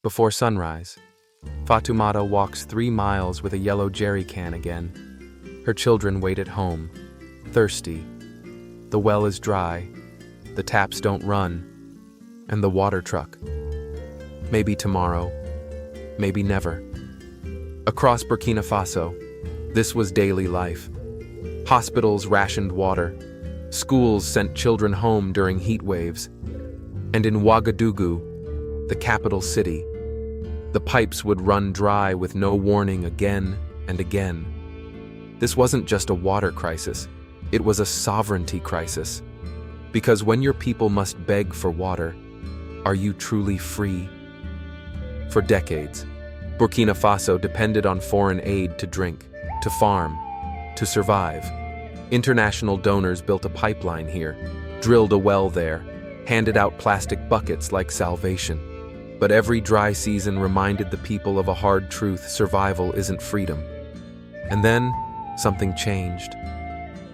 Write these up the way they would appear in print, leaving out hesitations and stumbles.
Before sunrise, Fatoumata walks 3 miles with a yellow jerry can again. Her children wait at home, thirsty. The well is dry, the taps don't run, and the water truck. Maybe tomorrow, maybe never. Across Burkina Faso, this was daily life. Hospitals rationed water. Schools sent children home during heat waves. And in Ouagadougou, the capital city, the pipes would run dry with no warning again and again. This wasn't just a water crisis, it was a sovereignty crisis. Because when your people must beg for water, are you truly free? For decades, Burkina Faso depended on foreign aid to drink, to farm, to survive. International donors built a pipeline here, drilled a well there, handed out plastic buckets like salvation. But every dry season reminded the people of a hard truth: survival isn't freedom. And then, something changed.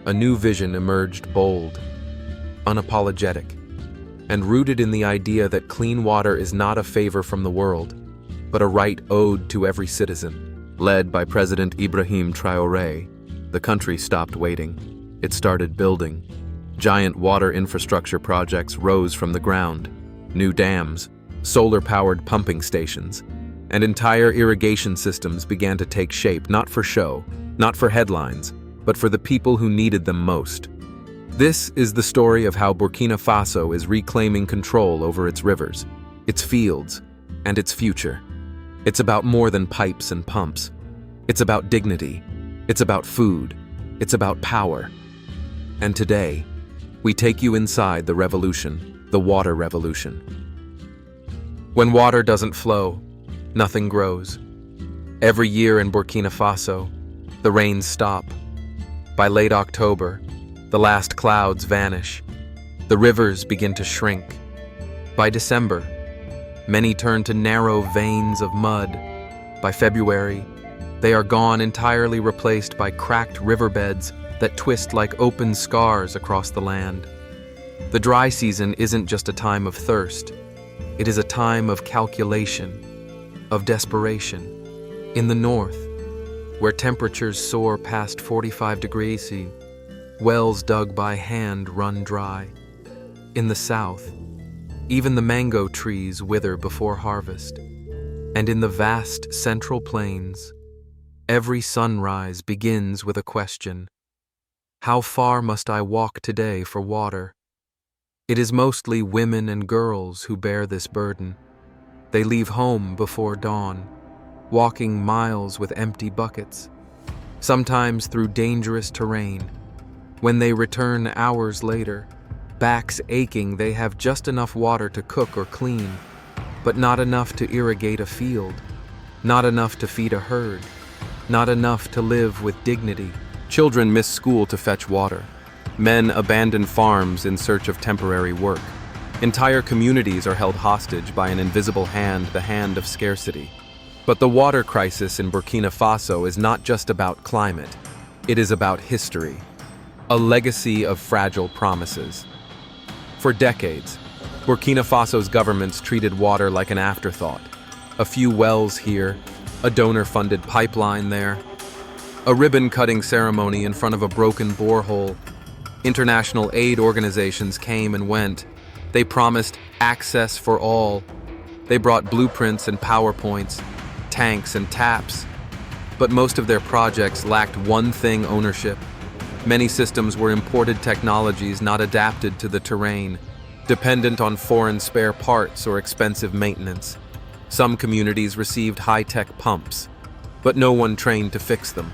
A new vision emerged, bold, unapologetic, and rooted in the idea that clean water is not a favor from the world, but a right owed to every citizen. Led by President Ibrahim Traoré, the country stopped waiting. It started building. Giant water infrastructure projects rose from the ground. New dams, solar-powered pumping stations, and entire irrigation systems began to take shape, not for show, not for headlines, but for the people who needed them most. This is the story of how Burkina Faso is reclaiming control over its rivers, its fields, and its future. It's about more than pipes and pumps. It's about dignity. It's about food. It's about power. And today, we take you inside the revolution, the water revolution. When water doesn't flow, nothing grows. Every year in Burkina Faso, the rains stop. By late October, the last clouds vanish. The rivers begin to shrink. By December, many turn to narrow veins of mud. By February, they are gone, entirely replaced by cracked riverbeds that twist like open scars across the land. The dry season isn't just a time of thirst. It is a time of calculation, of desperation. In the north, where temperatures soar past 45 degrees C, wells dug by hand run dry. In the south, even the mango trees wither before harvest. And in the vast central plains, every sunrise begins with a question: how far must I walk today for water? It is mostly women and girls who bear this burden. They leave home before dawn, walking miles with empty buckets, sometimes through dangerous terrain. When they return hours later, backs aching, they have just enough water to cook or clean, but not enough to irrigate a field, not enough to feed a herd, not enough to live with dignity. Children miss school to fetch water. Men abandon farms in search of temporary work. Entire communities are held hostage by an invisible hand, the hand of scarcity. But the water crisis in Burkina Faso is not just about climate. It is about history, a legacy of fragile promises. For decades, Burkina Faso's governments treated water like an afterthought. A few wells here, a donor-funded pipeline there, a ribbon-cutting ceremony in front of a broken borehole. International aid organizations came and went. They promised access for all. They brought blueprints and PowerPoints, tanks and taps. But most of their projects lacked one thing: ownership. Many systems were imported technologies not adapted to the terrain, dependent on foreign spare parts or expensive maintenance. Some communities received high-tech pumps, but no one trained to fix them.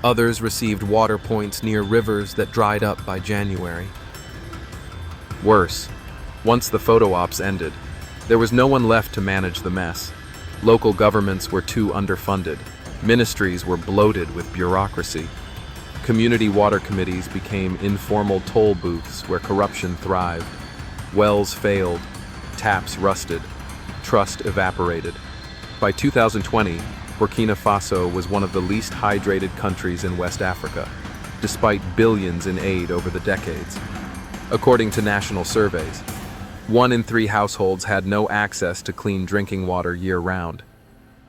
Others received water points near rivers that dried up by January. Worse, once the photo ops ended, there was no one left to manage the mess. Local governments were too underfunded. Ministries were bloated with bureaucracy. Community water committees became informal toll booths where corruption thrived. Wells failed, taps rusted, trust evaporated. By 2020, Burkina Faso was one of the least hydrated countries in West Africa, despite billions in aid over the decades. According to national surveys, 1 in 3 households had no access to clean drinking water year-round.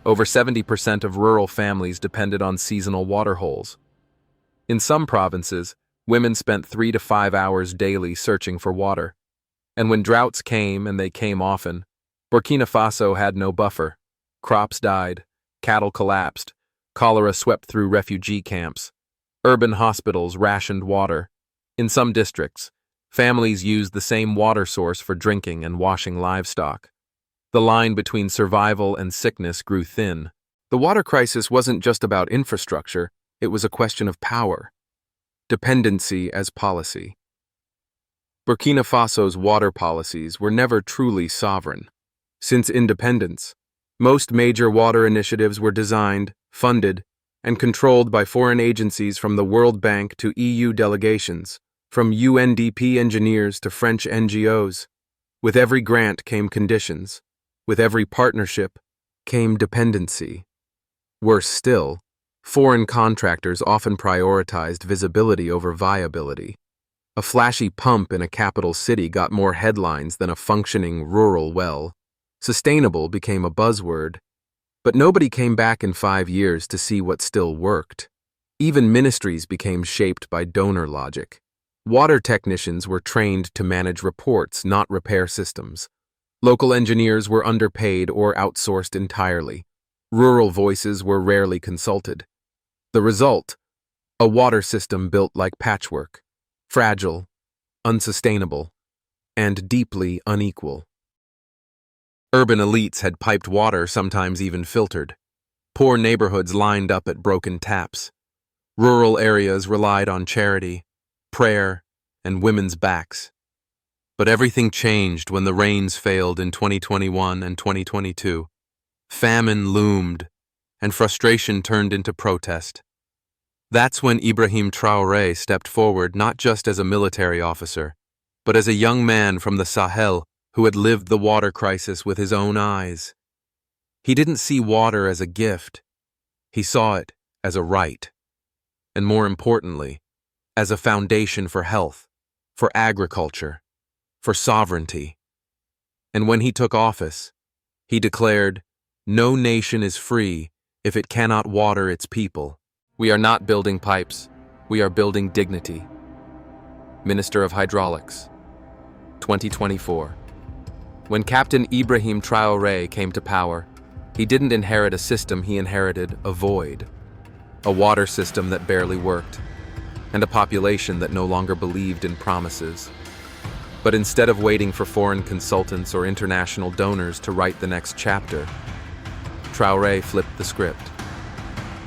Over 70% of rural families depended on seasonal water holes. In some provinces, women spent 3 to 5 hours daily searching for water. And when droughts came, and they came often, Burkina Faso had no buffer. Crops died, cattle collapsed, cholera swept through refugee camps. Urban hospitals rationed water. In some districts, families used the same water source for drinking and washing livestock. The line between survival and sickness grew thin. The water crisis wasn't just about infrastructure, it was a question of power. Dependency as policy. Burkina Faso's water policies were never truly sovereign. Since independence, most major water initiatives were designed, funded, and controlled by foreign agencies from the World Bank to EU delegations, from UNDP engineers to French NGOs. With every grant came conditions. With every partnership came dependency. Worse still, foreign contractors often prioritized visibility over viability. A flashy pump in a capital city got more headlines than a functioning rural well. Sustainable became a buzzword, but nobody came back in 5 years to see what still worked. Even ministries became shaped by donor logic. Water technicians were trained to manage reports, not repair systems. Local engineers were underpaid or outsourced entirely. Rural voices were rarely consulted. The result? A water system built like patchwork, fragile, unsustainable, and deeply unequal. Urban elites had piped water, sometimes even filtered. Poor neighborhoods lined up at broken taps. Rural areas relied on charity, prayer, and women's backs. But everything changed when the rains failed in 2021 and 2022. Famine loomed, and frustration turned into protest. That's when Ibrahim Traoré stepped forward, not just as a military officer, but as a young man from the Sahel who had lived the water crisis with his own eyes. He didn't see water as a gift. He saw it as a right, and more importantly, as a foundation for health, for agriculture, for sovereignty. And when he took office, he declared, "No nation is free if it cannot water its people. We are not building pipes, we are building dignity." Minister of Hydraulics, 2024. When Captain Ibrahim Traoré came to power, he didn't inherit a system, he inherited a void. A water system that barely worked, and a population that no longer believed in promises. But instead of waiting for foreign consultants or international donors to write the next chapter, Traoré flipped the script.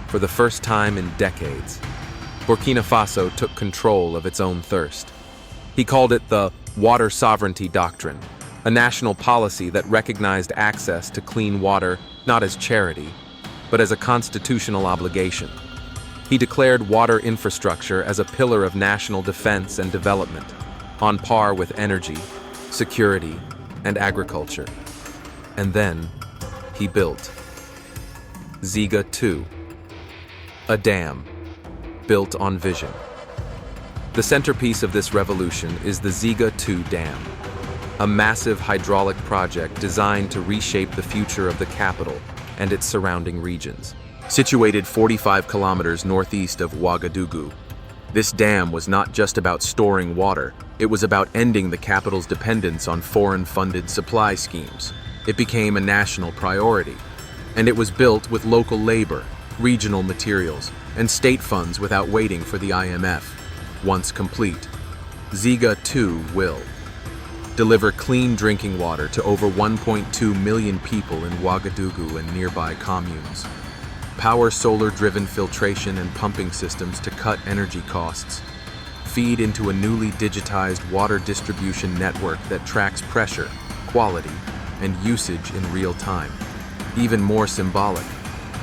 For the first time in decades, Burkina Faso took control of its own thirst. He called it the Water Sovereignty Doctrine, a national policy that recognized access to clean water not as charity, but as a constitutional obligation. He declared water infrastructure as a pillar of national defense and development, on par with energy, security, and agriculture. And then, he built Ziga 2, a dam built on vision. The centerpiece of this revolution is the Ziga 2 Dam, a massive hydraulic project designed to reshape the future of the capital and its surrounding regions. Situated 45 kilometers northeast of Ouagadougou, this dam was not just about storing water, it was about ending the capital's dependence on foreign-funded supply schemes. It became a national priority, and it was built with local labor, regional materials, and state funds without waiting for the IMF. Once complete, Ziga 2 will deliver clean drinking water to over 1.2 million people in Ouagadougou and nearby communes. Power solar-driven filtration and pumping systems to cut energy costs. Feed into a newly digitized water distribution network that tracks pressure, quality, and usage in real time. Even more symbolic,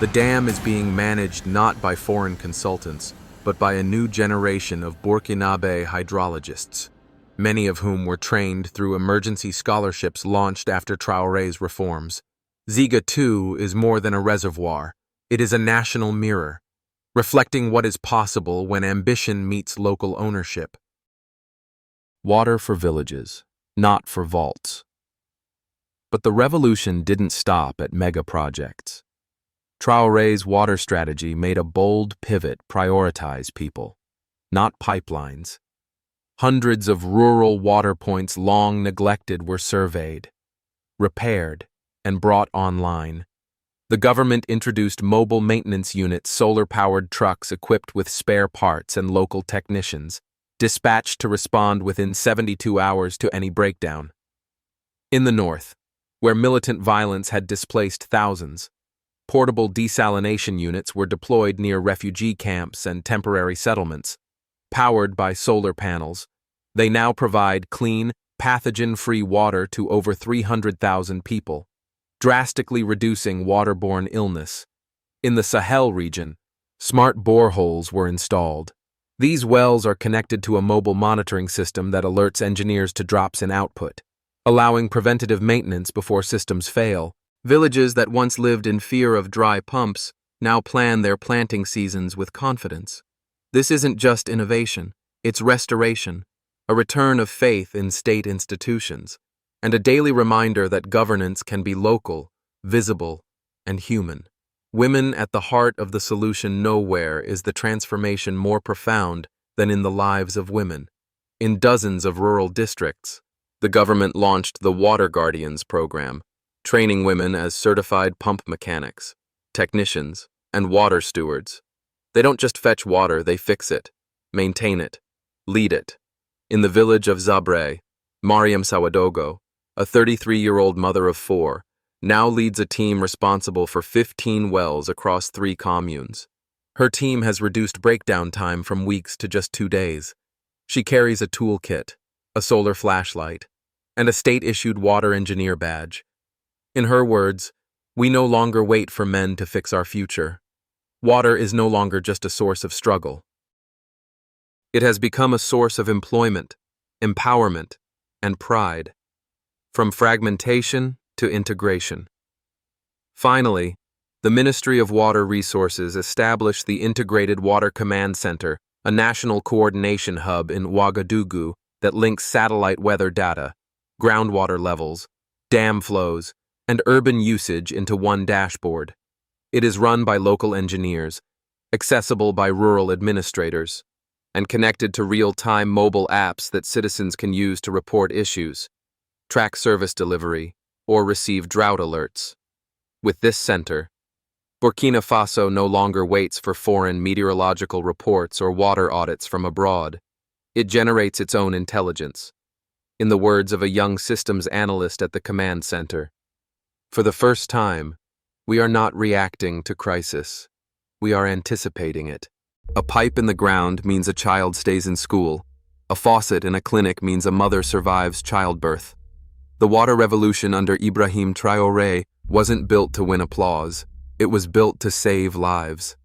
the dam is being managed not by foreign consultants, but by a new generation of Burkinabe hydrologists, many of whom were trained through emergency scholarships launched after Traoré's reforms. Ziga 2 is more than a reservoir. It is a national mirror, reflecting what is possible when ambition meets local ownership. Water for villages. not for vaults. But the revolution didn't stop at mega projects. Traoré's water strategy made a bold pivot: prioritize people, not pipelines. Hundreds of rural water points long neglected were surveyed, repaired, and brought online. The government introduced mobile maintenance units, solar-powered trucks equipped with spare parts and local technicians, dispatched to respond within 72 hours to any breakdown. In the north, where militant violence had displaced thousands, portable desalination units were deployed near refugee camps and temporary settlements. Powered by solar panels, they now provide clean, pathogen-free water to over 300,000 people, drastically reducing waterborne illness. In the Sahel region, smart boreholes were installed. These wells are connected to a mobile monitoring system that alerts engineers to drops in output, allowing preventative maintenance before systems fail. Villages that once lived in fear of dry pumps now plan their planting seasons with confidence. This isn't just innovation, it's restoration, a return of faith in state institutions, and a daily reminder that governance can be local, visible, and human. Women at the heart of the solution. Nowhere is the transformation more profound than in the lives of women. In dozens of rural districts, the government launched the Water Guardians program, training women as certified pump mechanics, technicians, and water stewards. They don't just fetch water, they fix it, maintain it, lead it. In the village of Zabre, Mariam Sawadogo, a 33-year-old mother of 4, now leads a team responsible for 15 wells across 3 communes. Her team has reduced breakdown time from weeks to just 2 days. She carries a toolkit, a solar flashlight, and a state-issued water engineer badge. In her words, "We no longer wait for men to fix our future. Water is no longer just a source of struggle. It has become a source of employment, empowerment, and pride, from fragmentation to integration." Finally, the Ministry of Water Resources established the Integrated Water Command Center, a national coordination hub in Ouagadougou that links satellite weather data, groundwater levels, dam flows, and urban usage into one dashboard. It is run by local engineers, accessible by rural administrators, and connected to real-time mobile apps that citizens can use to report issues, track service delivery, or receive drought alerts. With this center, Burkina Faso no longer waits for foreign meteorological reports or water audits from abroad. It generates its own intelligence. In the words of a young systems analyst at the command center, "For the first time, we are not reacting to crisis. We are anticipating it. A pipe in the ground means a child stays in school. A faucet in a clinic means a mother survives childbirth." The water revolution under Ibrahim Traoré wasn't built to win applause. It was built to save lives.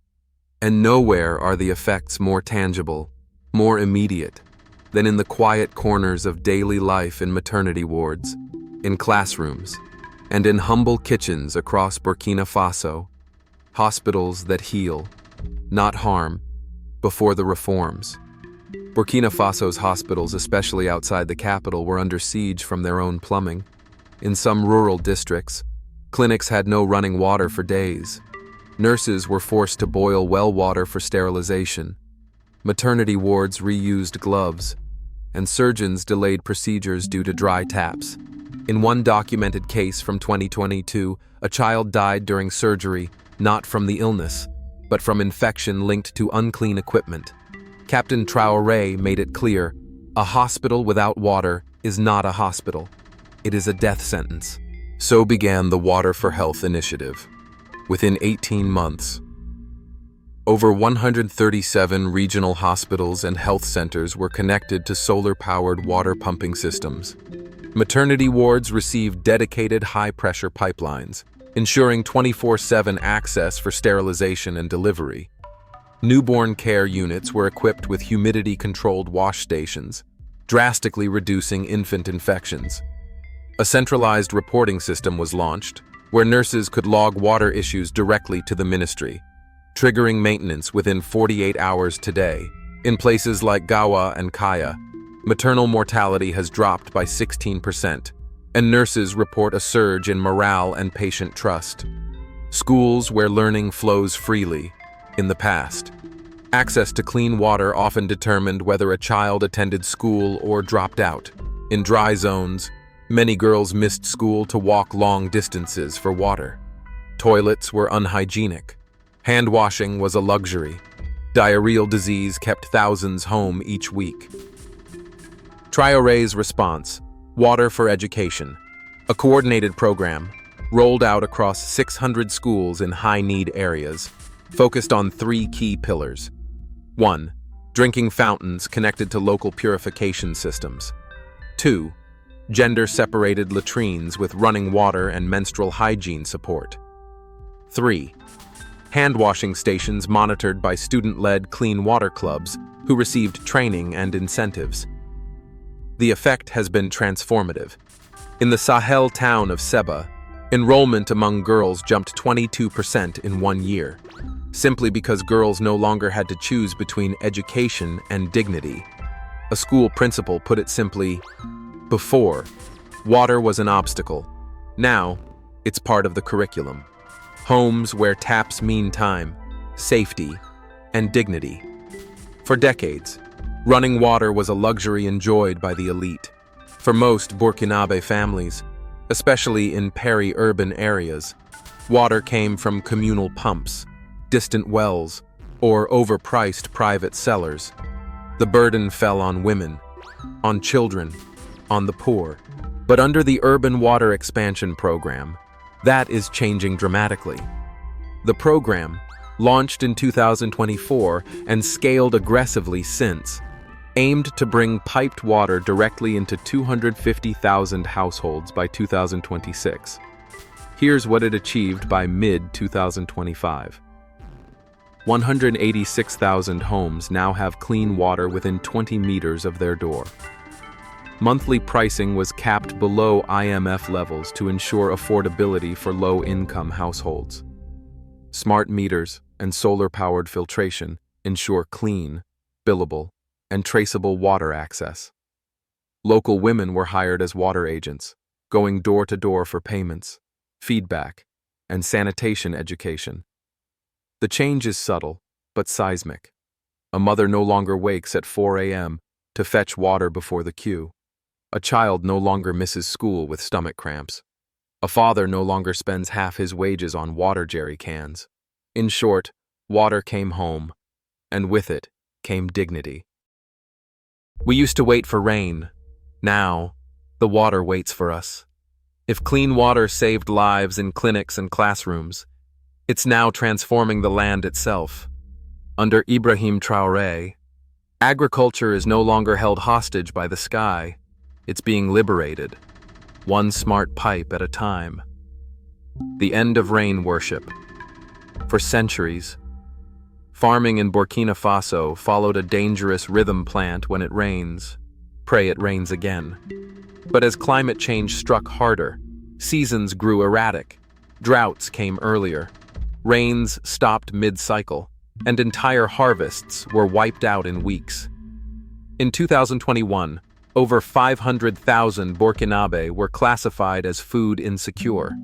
And nowhere are the effects more tangible, more immediate, than in the quiet corners of daily life in maternity wards, in classrooms, and in humble kitchens across Burkina Faso. Hospitals that heal, not harm, before the reforms. Burkina Faso's hospitals, especially outside the capital, were under siege from their own plumbing. In some rural districts, clinics had no running water for days. Nurses were forced to boil well water for sterilization. Maternity wards reused gloves, and surgeons delayed procedures due to dry taps. In one documented case from 2022, a child died during surgery, not from the illness, but from infection linked to unclean equipment. Captain Traoré made it clear, a hospital without water is not a hospital. It is a death sentence. So began the Water for Health initiative. Within 18 months, over 137 regional hospitals and health centers were connected to solar-powered water pumping systems. Maternity wards received dedicated high-pressure pipelines, ensuring 24/7 access for sterilization and delivery. Newborn care units were equipped with humidity-controlled wash stations, drastically reducing infant infections. A centralized reporting system was launched, where nurses could log water issues directly to the ministry, triggering maintenance within 48 hours today. In places like Gawa and Kaya, Maternal mortality has dropped by 16%, and nurses report a surge in morale and patient trust. Schools where learning flows freely. In the past, access to clean water often determined whether a child attended school or dropped out. In dry zones, many girls missed school to walk long distances for water. Toilets were unhygienic. Hand washing was a luxury. Diarrheal disease kept thousands home each week. Traoré's response: Water for Education, a coordinated program rolled out across 600 schools in high-need areas, focused on 3 key pillars. 1. Drinking fountains connected to local purification systems. 2. Gender-separated latrines with running water and menstrual hygiene support. 3. Hand-washing stations monitored by student-led clean water clubs who received training and incentives. The effect has been transformative. In the Sahel town of Seba, enrollment among girls jumped 22% in 1 year, simply because girls no longer had to choose between education and dignity. A school principal put it simply: before, water was an obstacle. Now, it's part of the curriculum. Homes where taps mean time, safety, and dignity. For decades, running water was a luxury enjoyed by the elite. For most Burkinabe families, especially in peri-urban areas, water came from communal pumps, distant wells, or overpriced private cellars. The burden fell on women, on children, on the poor. But under the Urban Water Expansion Program, that is changing dramatically. The program, launched in 2024 and scaled aggressively since, aimed to bring piped water directly into 250,000 households by 2026. Here's what it achieved by mid-2025. 186,000 homes now have clean water within 20 meters of their door. Monthly pricing was capped below IMF levels to ensure affordability for low-income households. Smart meters and solar-powered filtration ensure clean, billable, and traceable water access. Local women were hired as water agents, going door to door for payments, feedback, and sanitation education. The change is subtle, but seismic. A mother no longer wakes at 4 a.m. to fetch water before the queue. A child no longer misses school with stomach cramps. A father no longer spends half his wages on water jerry cans. In short, water came home, and with it came dignity. We used to wait for rain. Now, the water waits for us. If clean water saved lives in clinics and classrooms, it's now transforming the land itself. Under Ibrahim Traoré, agriculture is no longer held hostage by the sky. It's being liberated, one smart pipe at a time. The end of rain worship. For centuries, farming in Burkina Faso followed a dangerous rhythm plant: when it rains, pray it rains again. But as climate change struck harder, seasons grew erratic, droughts came earlier, rains stopped mid-cycle, and entire harvests were wiped out in weeks. In 2021, over 500,000 Burkinabe were classified as food insecure,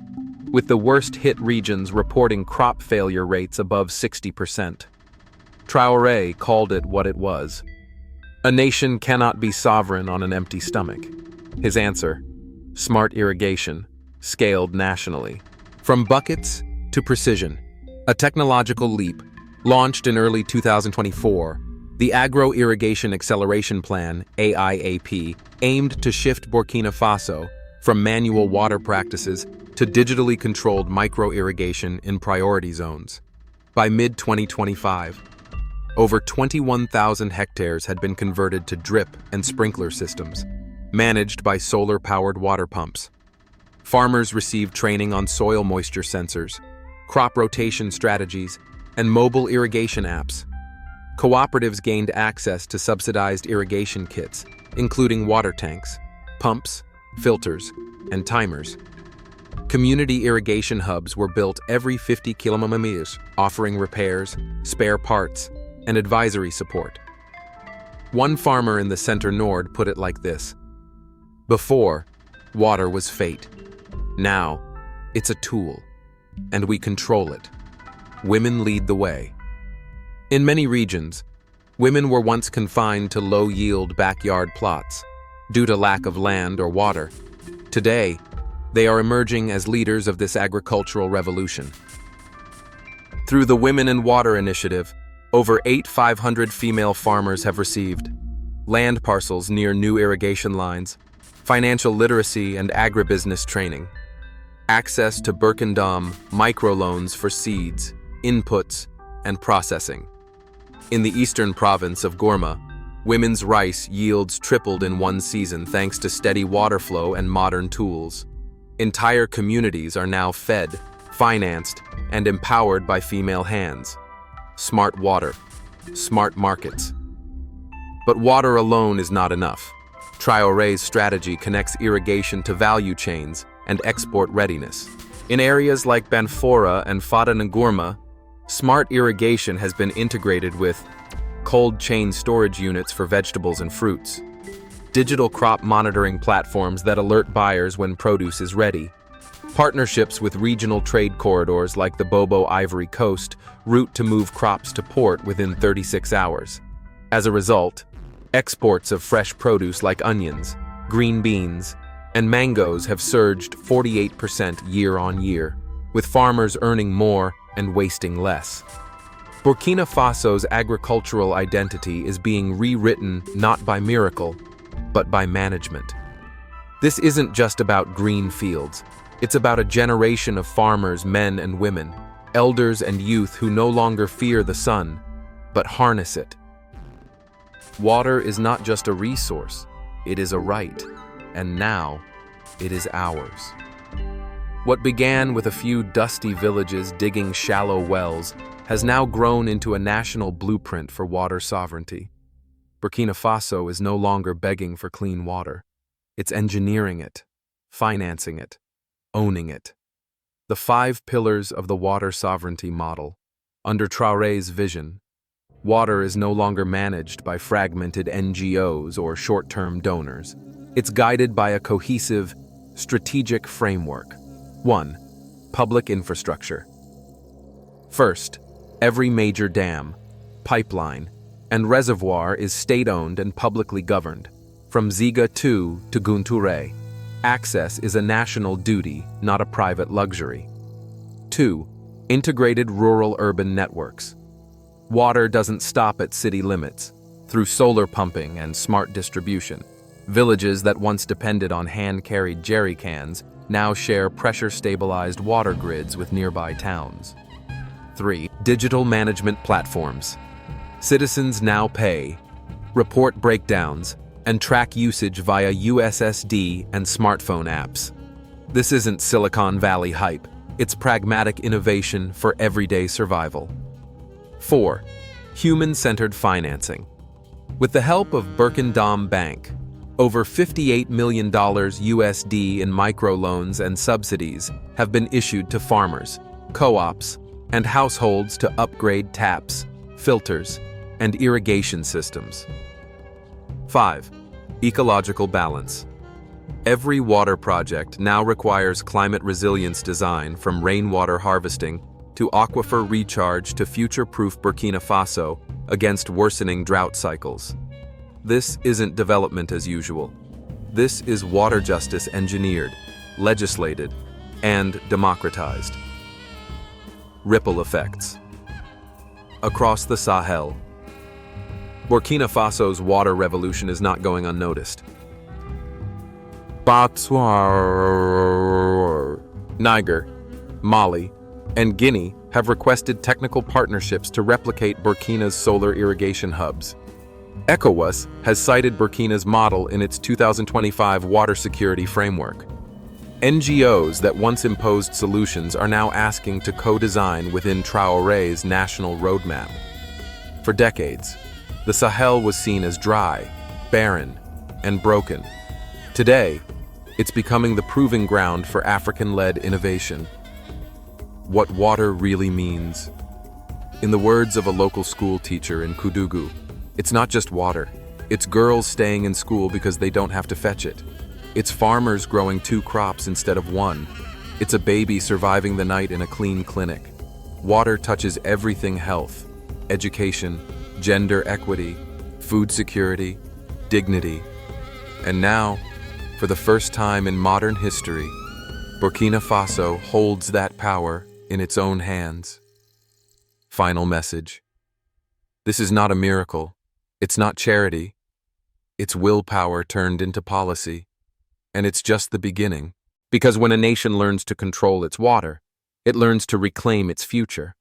with the worst-hit regions reporting crop failure rates above 60%. Traoré called it what it was: a nation cannot be sovereign on an empty stomach. His answer: smart irrigation, scaled nationally. From buckets to precision, a technological leap. Launched in early 2024, the Agro-Irrigation Acceleration Plan, AIAP, aimed to shift Burkina Faso from manual water practices to digitally controlled micro-irrigation in priority zones. By mid-2025, over 21,000 hectares had been converted to drip and sprinkler systems, managed by solar-powered water pumps. Farmers received training on soil moisture sensors, crop rotation strategies, and mobile irrigation apps. Cooperatives gained access to subsidized irrigation kits, including water tanks, pumps, filters, and timers. Community irrigation hubs were built every 50 kilometers, offering repairs, spare parts, and advisory support. One farmer in the center Nord put it like this: "Before, water was fate. Now, it's a tool, and we control it. Women lead the way." In many regions, women were once confined to low-yield backyard plots due to lack of land or water. Today, they are emerging as leaders of this agricultural revolution. Through the Women in Water initiative, over 8,500 female farmers have received land parcels near new irrigation lines, financial literacy and agribusiness training, access to Burkina microloans for seeds, inputs, and processing. In the eastern province of Gourma, women's rice yields tripled in one season thanks to steady water flow and modern tools. Entire communities are now fed, financed, and empowered by female hands. Smart water, smart markets. But water alone is not enough. Traoré's strategy connects irrigation to value chains and export readiness. In areas like Banfora and Fata Ngourma, smart irrigation has been integrated with cold chain storage units for vegetables and fruits, digital crop monitoring platforms that alert buyers when produce is ready, partnerships with regional trade corridors like the Bobo Ivory Coast route to move crops to port within 36 hours. As a result, exports of fresh produce like onions, green beans, and mangoes have surged 48% year-on-year, with farmers earning more and wasting less. Burkina Faso's agricultural identity is being rewritten not by miracle, but by management. This isn't just about green fields. It's about a generation of farmers, men and women, elders and youth who no longer fear the sun, but harness it. Water is not just a resource, it is a right, and now it is ours. What began with a few dusty villages digging shallow wells has now grown into a national blueprint for water sovereignty. Burkina Faso is no longer begging for clean water. It's engineering it, financing it, owning it. The 5 pillars of the water sovereignty model. Under Traoré's vision, water is no longer managed by fragmented NGOs or short-term donors. It's guided by a cohesive, strategic framework. 1. Public infrastructure. First, every major dam, pipeline, and reservoir is state-owned and publicly governed. From Ziga 2 to Gunture, access is a national duty, not a private luxury. 2. Integrated rural-urban networks. Water doesn't stop at city limits. Through solar pumping and smart distribution, villages that once depended on hand-carried jerry cans now share pressure-stabilized water grids with nearby towns. 3. Digital management platforms. Citizens now pay, report breakdowns, and track usage via USSD and smartphone apps. This isn't Silicon Valley hype. It's pragmatic innovation for everyday survival. 4. Human-centered financing. With the help of Burkina Bank, over $58 million USD in microloans and subsidies have been issued to farmers, co-ops, and households to upgrade taps, filters, and irrigation systems. 5. Ecological balance. Every water project now requires climate resilience design, from rainwater harvesting to aquifer recharge to future-proof Burkina Faso against worsening drought cycles. This isn't development as usual. This is water justice engineered, legislated, and democratized. Ripple effects. Across the Sahel, Burkina Faso's water revolution is not going unnoticed. Botswana, Niger, Mali, and Guinea have requested technical partnerships to replicate Burkina's solar irrigation hubs. ECOWAS has cited Burkina's model in its 2025 water security framework. NGOs that once imposed solutions are now asking to co-design within Traoré's national roadmap. For decades, the Sahel was seen as dry, barren, and broken. Today, it's becoming the proving ground for African-led innovation. What water really means. In the words of a local school teacher in Kudugu, it's not just water, It's girls staying in school because they don't have to fetch it. It's farmers growing 2 crops instead of 1. It's a baby surviving the night in a clean clinic. Water touches everything: health, education, gender equity, food security, dignity. And now, for the first time in modern history, Burkina Faso holds that power in its own hands. Final message. This is not a miracle. It's not charity. It's willpower turned into policy. And it's just the beginning. Because when a nation learns to control its water, it learns to reclaim its future.